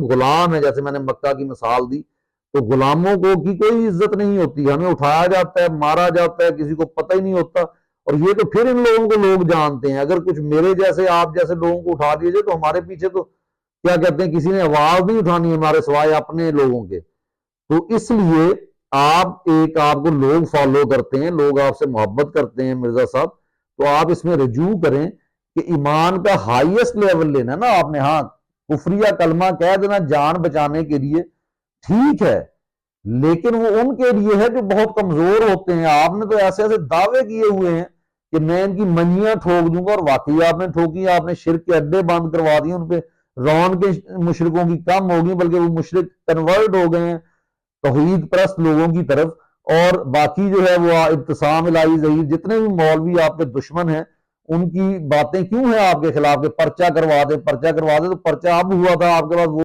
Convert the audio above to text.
गुलाम है, जैसे मैंने मक्का की मिसाल दी, तो गुलामों को की कोई इज्जत नहीं होती, हमें उठाया जाता है, मारा जाता है, किसी को पता ही नहीं होता। और ये तो फिर इन लोगों को लोग जानते हैं। अगर कुछ मेरे जैसे आप जैसे लोगों को उठा दिए जाए तो हमारे पीछे तो क्या कहते हैं, किसी ने आवाज नहीं उठानी हमारे सिवाय अपने लोगों के। तो इसलिए आपको लोग फॉलो करते हैं, लोग आपसे मोहब्बत करते हैं मिर्जा साहब, तो आप इसमें रजू करें कि ईमान का हाईएस्ट लेवल लेना ना आपने। हाँ, कुफरिया कलमा कह देना जान बचाने के लिए ठीक है, लेकिन वो उनके लिए है जो बहुत कमजोर होते हैं। आपने तो ऐसे ऐसे दावे किए हुए हैं कि मैं इनकी मंजियां ठोक दूंगा, और वाकई आपने ठोकी। आपने शिरक के अड्डे बंद करवा दिए, उनपे रौन के मुशरिकों की कम होगी, बल्कि वो मुशरिक कन्वर्ट हो गए हैं तौहीद परस्त लोगों की तरफ। और बाकी जो है वो इब्तिसाम इलाही ज़हीर, जितने भी मौलवी आप पे दुश्मन हैं, उनकी बातें क्यों हैं आपके खिलाफ के पर्चा करवा दे, पर्चा करवा दे। तो पर्चा अब हुआ था आपके पास, वो